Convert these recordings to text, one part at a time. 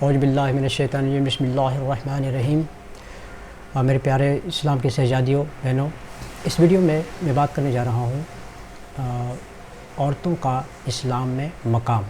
اعوذ باللہ من الشیطان الرجیم بسم اللہ الرحمن الرحیم۔ میرے پیارے اسلام کے شہزادیوں بہنوں، اس ویڈیو میں بات کرنے جا رہا ہوں عورتوں کا اسلام میں مقام۔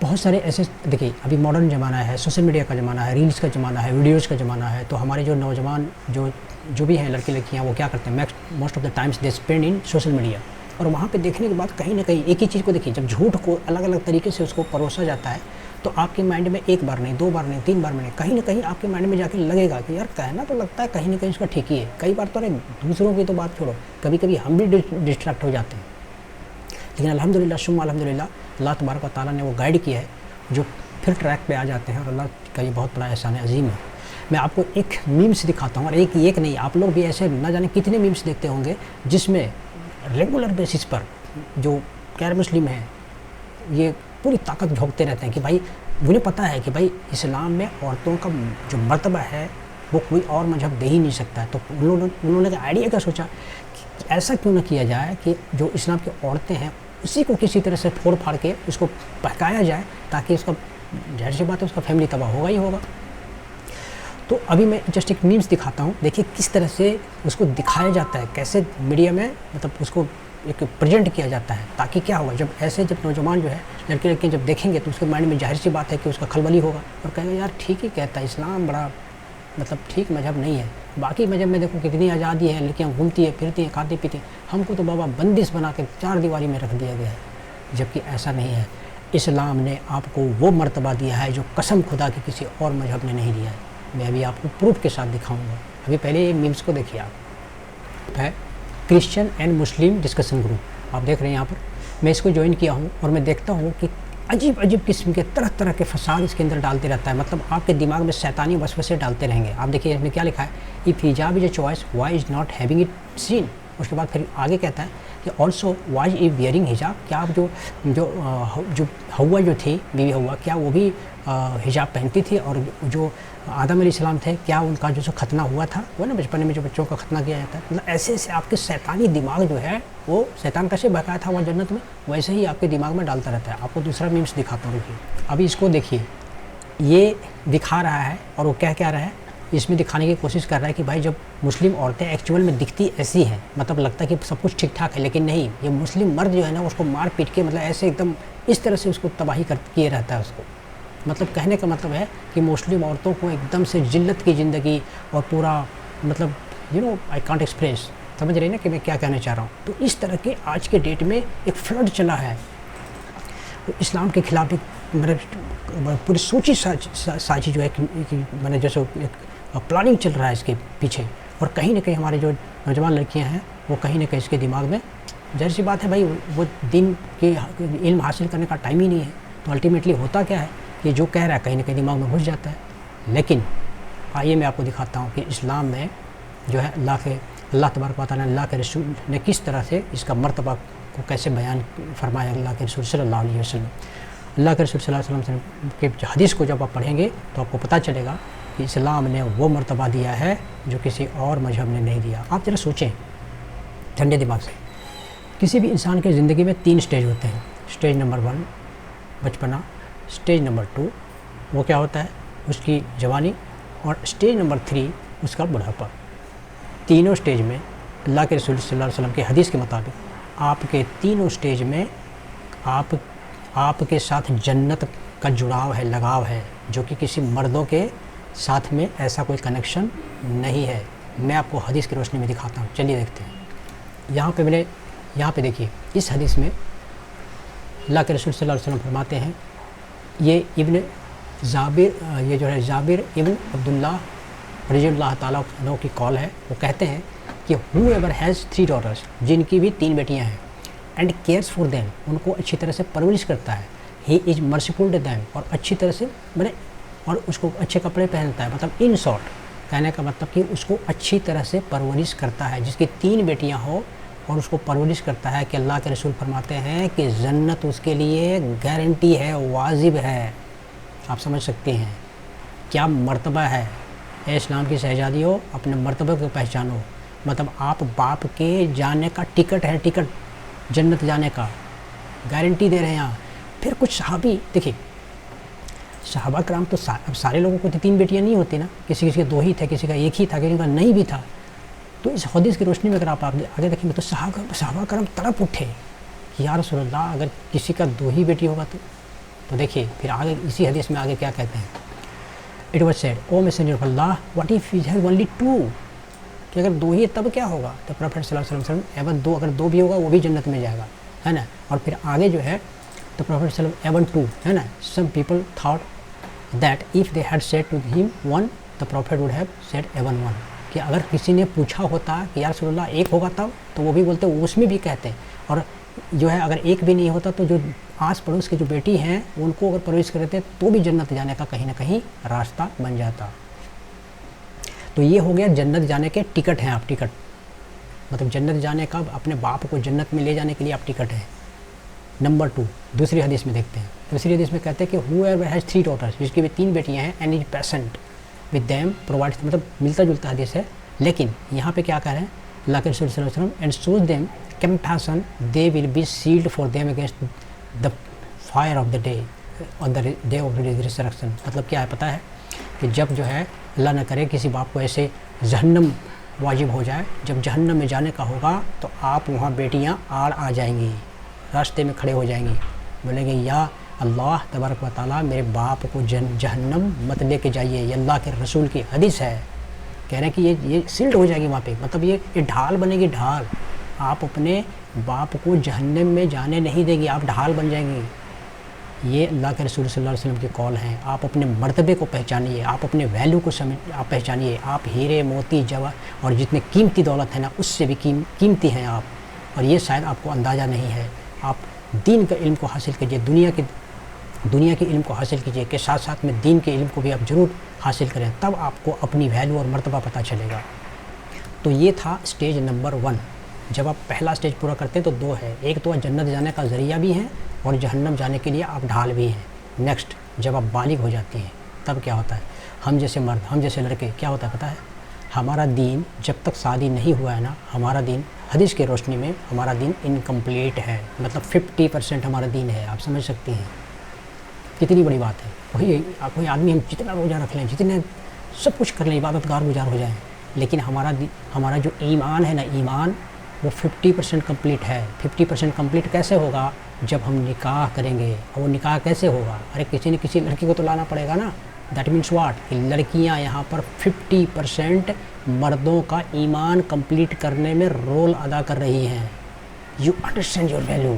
بہت سارے ایسے دیکھیے، ابھی ماڈرن زمانہ ہے، سوشل میڈیا کا زمانہ ہے، ریلز کا زمانہ ہے، ویڈیوز کا زمانہ ہے، تو ہمارے جو نوجوان جو بھی ہیں لڑکے لڑکیاں، وہ کیا کرتے ہیں، most of the times they spend in social media, اور وہاں پہ دیکھنے کے بعد کہیں نہ کہیں ایک ہی چیز کو دیکھیے، جب جھوٹ کو الگ الگ طریقے سے اس کو پروسا جاتا ہے تو آپ کے مائنڈ میں ایک بار نہیں، دو بار نہیں، تین بار نہیں، کہیں نہ کہیں آپ کے مائنڈ میں جا کے لگے گا کہ یار کہنا تو لگتا ہے کہیں نہ کہیں اس کا ٹھیک ہی ہے۔ کئی بار تو دوسروں کی تو بات چھوڑو، کبھی کبھی ہم بھی ڈسٹریکٹ ہو جاتے ہیں، لیکن الحمدللہ ثم الحمدللہ اللہ تبارک و تعالیٰ نے وہ گائیڈ کیا ہے جو پھر ٹریک پہ آ جاتے ہیں، اور اللہ کا یہ بہت بڑا احسان عظیم ہے۔ میں آپ کو ایک میمس دکھاتا ہوں، اور ایک نہیں، آپ لوگ بھی ایسے نہ جانے کتنے میمس دیکھتے ہوں گے جس میں ریگولر بیسس پر جو غیر مسلم ہیں یہ پوری طاقت جھونکتے رہتے ہیں کہ بھائی انہیں پتہ ہے کہ بھائی اسلام میں عورتوں کا جو مرتبہ ہے وہ کوئی اور مذہب دے ہی نہیں سکتا ہے۔ تو انہوں نے آئیڈیا کیا سوچا کہ ایسا کیوں نہ کیا جائے کہ جو اسلام کی عورتیں ہیں اسی کو کسی طرح سے پھوڑ پھاڑ کے اس کو بہکایا جائے، تاکہ اس کا ظاہر سی بات ہے اس کا فیملی تباہ ہوگا ہی ہوگا۔ تو ابھی میں جسٹ ایک میمس دکھاتا ہوں، دیکھیے کس طرح سے اس کو دکھایا جاتا ہے، کیسے میڈیا میں مطلب اس کو ایک پریزنٹ کیا جاتا ہے، تاکہ کیا ہوگا جب ایسے جب نوجوان جو ہے لڑکے لڑکیاں جب دیکھیں گے تو اس کے مائنڈ میں ظاہر سی بات ہے کہ اس کا خلبلی ہوگا، اور کہے گا یار ٹھیک ہی کہتا ہے، اسلام بڑا مطلب ٹھیک مذہب نہیں ہے، باقی مذہب میں دیکھو کتنی آزادی ہے، لڑکیاں گھومتی ہیں پھرتی ہیں کھاتی پیتی ہیں، ہم کو تو بابا بندش بنا کے چار دیواری میں رکھ دیا گیا ہے، جبکہ ایسا نہیں ہے۔ اسلام نے آپ کو وہ مرتبہ دیا ہے جو قسم خدا کی کسی اور مذہب نے نہیں دیا ہے۔ میں ابھی آپ کو پروف کے ساتھ دکھاؤں گا۔ ابھی پہلے یہ میمس کو دیکھیے، آپ ہے Christian and Muslim discussion group, آپ دیکھ رہے ہیں یہاں پر، میں اس کو جوائن کیا ہوں اور میں دیکھتا ہوں کہ عجیب عجیب قسم کے طرح طرح کے فساد اس کے اندر ڈالتے رہتا ہے، مطلب آپ کے دماغ میں شیطانی وسوسے ڈالتے رہیں گے۔ آپ دیکھیے اس میں کیا لکھا ہے، if hijab is a choice why is not having it seen. اس کے بعد پھر آگے کہتا ہے کہ آلسو وائی از ویئرنگ حجاب، کیا آپ جو ہوا جو تھی بیوی ہوا، کیا وہ بھی حجاب پہنتی تھی، اور جو آدم علیہ السلام تھے کیا ان کا جو ختنہ ہوا تھا، وہ نا بچپن میں جو بچوں کا ختنہ کیا جاتا ہے، مطلب ایسے ایسے آپ کے شیطانی دماغ جو ہے وہ شیطان کیسے بہکایا تھا وہ جنت میں، ویسے ہی آپ کے دماغ میں ڈالتا رہتا ہے۔ آپ کو دوسرا میمس دکھاتا ہوں، دیکھیے ابھی اس کو دیکھیے، یہ دکھا رہا ہے اور وہ کیا رہا ہے، اس میں دکھانے کی کوشش کر رہا ہے کہ بھائی جب مسلم عورتیں ایکچوئل میں دکھتی ایسی ہیں، مطلب لگتا ہے کہ سب کچھ ٹھیک ٹھاک ہے، لیکن نہیں، یہ مسلم مرد جو ہے نا اس کو مار پیٹ کے مطلب ایسے ایک دم اس طرح سے اس کو تباہی کیے رہتا ہے اس کو، مطلب کہنے کا مطلب ہے کہ مسلم عورتوں کو ایک دم سے ذلت کی زندگی اور پورا مطلب آئی کانٹ ایکسپریس، سمجھ رہے ہیں نا کہ میں کیا کہنا چاہ رہا ہوں۔ تو اس طرح کے آج کے ڈیٹ میں ایک فلڈ چلا ہے اسلام کے خلاف، ایک مطلب پوری سوچی ساجی جو ہے میں نے جیسے ایک پلاننگ چل رہا ہے اس کے پیچھے، اور کہیں نہ کہیں ہمارے جو نوجوان لڑکیاں ہیں وہ کہیں نہ کہیں اس کے دماغ میں ظاہر سی بات ہے بھائی وہ دین کے علم حاصل کرنے کا ٹائم ہی نہیں ہے، تو الٹیمیٹلی ہوتا کیا ہے، یہ جو کہہ رہا ہے کہیں نہ کہیں دماغ میں گھس جاتا ہے۔ لیکن آئیے میں آپ کو دکھاتا ہوں کہ اسلام میں جو ہے اللہ تبارک و تعالیٰ نے، اللہ کے رسول نے کس طرح سے اس کا مرتبہ کو کیسے بیان فرمایا۔ اللہ کے رسول صلی اللہ علیہ وسلم، اللہ کے رسول صلی اللہ علیہ وسلم کے حدیث کو جب آپ پڑھیں گے تو آپ کو پتہ چلے گا کہ اسلام نے وہ مرتبہ دیا ہے جو کسی اور مذہب نے نہیں دیا۔ آپ ذرا سوچیں ٹھنڈے دماغ سے، کسی بھی انسان کے زندگی میں 3 سٹیج ہوتے ہیں۔ سٹیج نمبر 1 بچپنا، سٹیج نمبر 2 وہ کیا ہوتا ہے اس کی جوانی، اور سٹیج نمبر 3 اس کا بڑھاپا۔ تینوں سٹیج میں اللہ کے رسول صلی اللہ علیہ وسلم کے حدیث کے مطابق آپ کے تینوں سٹیج میں آپ کے ساتھ جنت کا جڑاؤ ہے، لگاؤ ہے، جو کہ کسی مردوں کے ساتھ میں ایسا کوئی کنیکشن نہیں ہے۔ میں آپ کو حدیث کی روشنی میں دکھاتا ہوں، چلیے دیکھتے ہیں۔ یہاں پہ دیکھیے اس حدیث میں اللہ کے رسول صلی اللہ علیہ وسلم فرماتے ہیں، یہ جابر ابن عبداللہ رضی اللہ تعالیٰ عنہ کی کال ہے، وہ کہتے ہیں کہ ہو ایور ہیز 3 daughters، جن کی بھی 3 بیٹیاں ہیں، اینڈ کیئرس فار دیم، ان کو اچھی طرح سے پرورش کرتا ہے، ہی از مرسیفل ٹو دیم، اور اچھی طرح سے اور اس کو اچھے کپڑے پہنتا ہے، مطلب ان شارٹ کہنے کا مطلب کہ اس کو اچھی طرح سے پرورش کرتا ہے، جس کی 3 بیٹیاں ہوں اور اس کو پرورش کرتا ہے، کہ اللہ کے رسول فرماتے ہیں کہ جنت اس کے لیے گارنٹی ہے، واجب ہے۔ آپ سمجھ سکتے ہیں کیا مرتبہ ہے۔ اے اسلام کی شہزادیوں، اپنے مرتبہ کو پہچانو، مطلب آپ باپ کے جانے کا ٹکٹ ہے، ٹکٹ جنت جانے کا گارنٹی دے رہے ہیں۔ پھر کچھ صحابی دیکھیں، صحابہ کرام تو اب سارے لوگوں کو تو 3 بیٹیاں نہیں ہوتی نا, کسی کے 2 ہی تھے, کسی کا 1 ہی تھا, کسی کا نہیں بھی تھا. تو اس حدیث کی روشنی میں اگر آپ آگے دیکھیں گے تو صحابہ کرام تڑپ اٹھے کہ یا رسول اللہ اگر کسی کا 2 ہی بیٹی ہوگا تو دیکھیے پھر آگے اسی حدیث میں آگے کیا کہتے ہیں. It was said O messenger of Allah what if he has only 2, کہ اگر 2 ہی تب کیا ہوگا. تو پروفیٹ صلی اللہ علیہ وسلم ایون 2, اگر 2 بھی ہوگا وہ بھی جنت میں جائے گا, ہے نا. اور پھر آگے جو ہے تو پروفیٹ صلی اللہ علیہ وسلم ایون 2, ہے نا. Some people thought that if they had said to him 1 the prophet would have said even 1, کہ اگر کسی نے پوچھا ہوتا کہ یا رسول اللہ 1 ہوگا تب, تو وہ بھی بولتے اس میں بھی کہتے ہیں. اور جو ہے اگر 1 بھی نہیں ہوتا تو جو آس پڑوس کی جو بیٹی ہیں ان کو اگر پرورش کرتے تو بھی جنت جانے کا کہیں نہ کہیں راستہ بن جاتا. تو یہ ہو گیا جنت جانے کے ٹکٹ ہیں. آپ ٹکٹ مطلب جنت جانے کا, اپنے باپ کو جنت میں لے جانے کے لیے آپ ٹکٹ ہیں. نمبر 2 دوسری حدیث میں دیکھتے ہیں. دوسری حدیث میں کہتے ہیں کہ whoever has 3 daughters, جس کی بھی 3 بیٹیاں ہیں, and is patient with them provides, مطلب ملتا جلتا حدیث ہے, لیکن یہاں پہ کیا کہہ رہے ہیں اللہ کے رسول صلی اللہ علیہ وسلم, and shows them compassion they will be sealed for them against the fire of the day on the day of resurrection. مطلب کیا ہے پتہ ہے کہ جب جو ہے اللہ نہ کرے کسی باپ کو ایسے جہنم واجب ہو جائے, جب جہنم میں جانے کا ہوگا تو آپ وہاں بیٹیاں آ جائیں گی, راستے میں کھڑے ہو جائیں گی, بولیں گے یا اللہ تبارک و تعالیٰ میرے باپ کو جہنم مت لے کے جائیے. یہ اللہ کے رسول کی حدیث ہے, کہہ رہے ہیں کہ یہ سیلڈ ہو جائے گی وہاں پہ, مطلب یہ ڈھال بنے گی, ڈھال. آپ اپنے باپ کو جہنم میں جانے نہیں دے گی, آپ ڈھال بن جائیں گی. یہ اللہ کے رسول صلی اللہ علیہ وسلم کی قول ہیں. آپ اپنے مرتبے کو پہچانیے, آپ اپنے ویلیو کو آپ پہچانیے. آپ ہیرے موتی جواہر اور جتنے قیمتی دولت ہے نا اس سے بھی قیمتی ہیں آپ, اور یہ شاید آپ کو اندازہ نہیں ہے. آپ دین کا علم کو حاصل کیجیے, دنیا کے علم کو حاصل کیجیے, کہ ساتھ ساتھ میں دین کے علم کو بھی آپ ضرور حاصل کریں, تب آپ کو اپنی ویلیو اور مرتبہ پتہ چلے گا. تو یہ تھا اسٹیج نمبر 1. جب آپ پہلا اسٹیج پورا کرتے ہیں تو 2 ہے, ایک تو جنت جانے کا ذریعہ بھی ہیں اور جہنم جانے کے لیے آپ ڈھال بھی ہیں. نیکسٹ جب آپ بالغ ہو جاتے ہیں تب کیا ہوتا ہے, ہم جیسے مرد, ہم جیسے لڑکے کیا ہوتا ہے پتہ ہے, ہمارا دین جب تک شادی نہیں ہوا ہے نا, ہمارا دین حدیث کی روشنی میں ہمارا دین انکمپلیٹ ہے. مطلب 50% ہمارا دین ہے. آپ سمجھ سکتے ہیں کتنی بڑی بات ہے. کوئی آدمی ہم جتنا روزہ رکھ لیں, جتنے سب کچھ کر لیں, عبادت گار گزار ہو جائیں, لیکن ہمارا جو ایمان ہے نا, ایمان وہ 50% کمپلیٹ ہے. 50% کمپلیٹ کیسے ہوگا, جب ہم نکاح کریں گے. اور وہ نکاح کیسے ہوگا, ارے کسی نہ کسی لڑکی کو تو لانا پڑے گا نا. دیٹ مینس واٹ, کہ لڑکیاں یہاں پر 50% مردوں کا ایمان کمپلیٹ کرنے میں رول ادا کر رہی ہیں. You understand your value.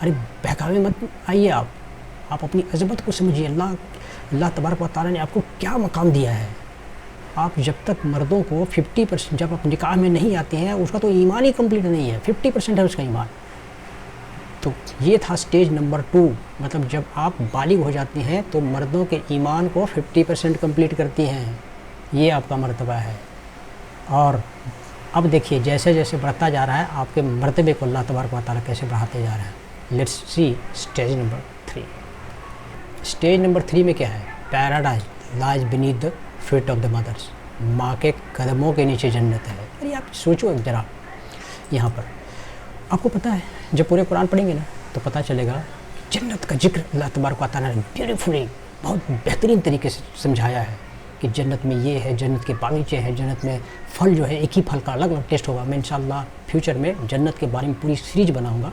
ارے بہکاوے مت آئیے, آپ اپنی عظمت کو سمجھیے. اللہ تبارک و تعالیٰ نے آپ کو کیا مقام دیا ہے. آپ جب تک مردوں کو 50%, جب آپ نکاح میں نہیں آتے ہیں, اس کا تو ایمان ہی کمپلیٹ نہیں ہے. 50% ہے اس کا ایمان. تو یہ تھا اسٹیج نمبر 2. مطلب جب آپ بالغ ہو جاتے ہیں تو مردوں کے ایمان کو 50% کمپلیٹ کرتی ہیں. یہ آپ کا مرتبہ ہے. اور اب دیکھیے جیسے جیسے بڑھتا جا رہا ہے آپ کے مرتبے کو اللہ تبارک و تعالیٰ کیسے بڑھاتے جا رہے ہیں. Let's see stage number 3. Stage number 3 میں کیا ہے, paradise lies beneath the feet of the mothers. ماں کے قدموں کے نیچے جنت ہے. ارے آپ سوچو ایک ذرا, یہاں پر آپ کو پتہ ہے جب پورے قرآن پڑھیں گے نا تو پتہ چلے گا جنت کا ذکر اللہ تبارک و تعالیٰ نے بیوٹیفلی بہت بہترین طریقے سے سمجھایا ہے کہ جنت میں یہ ہے, جنت کے باغیچے ہیں, جنت میں پھل جو ہے ایک ہی پھل کا الگ الگ ٹیسٹ ہوگا. میں انشاءاللہ فیوچر میں جنت کے بارے میں پوری سیریز بناؤں گا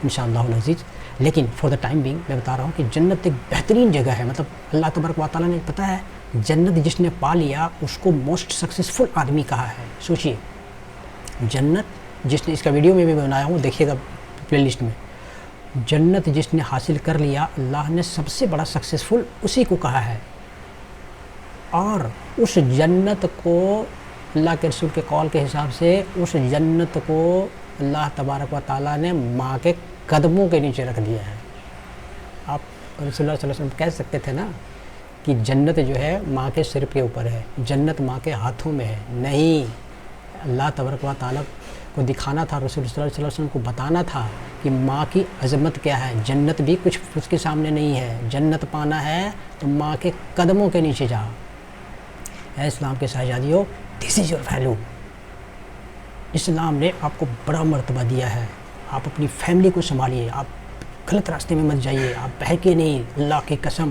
انشاءاللہ العزیز. لیکن فار دا ٹائم بینگ میں بتا رہا ہوں کہ جنت ایک بہترین جگہ ہے. مطلب اللہ تبارک و تعالیٰ نے پتہ ہے جنت جس نے پا لیا اس کو موسٹ سکسیزفل آدمی کہا ہے. سوچئے جنت جس نے, اس کا ویڈیو میں بھی بنایا ہوں دیکھیے گا پلے لسٹ میں, جنت جس نے حاصل کر لیا اللہ نے سب سے بڑا سکسیزفل اسی کو کہا ہے. اور اس جنت کو اللہ کے رسول کے قول کے حساب سے اس جنت کو اللہ تبارک و تعالیٰ نے ماں کے قدموں کے نیچے رکھ دیا ہے. آپ رسول اللہ صلی اللہ علیہ وسلم کہہ سکتے تھے نا کہ جنت جو ہے ماں کے سر کے اوپر ہے, جنت ماں کے ہاتھوں میں ہے. نہیں, اللہ تبارک و تعالیٰ کو دکھانا تھا, رسول صلی اللہ علیہ وسلم کو بتانا تھا کہ ماں کی عظمت کیا ہے. جنت بھی کچھ اس کے سامنے نہیں ہے. جنت پانا ہے تو ماں کے قدموں کے نیچے جاؤ. اے اسلام کے شہزادیوں, دس از یور ویلیو. اسلام نے آپ کو بڑا مرتبہ دیا ہے. آپ اپنی فیملی کو سنبھالیے, آپ غلط راستے میں مت جائیے, آپ بہکے نہیں. اللہ کی قسم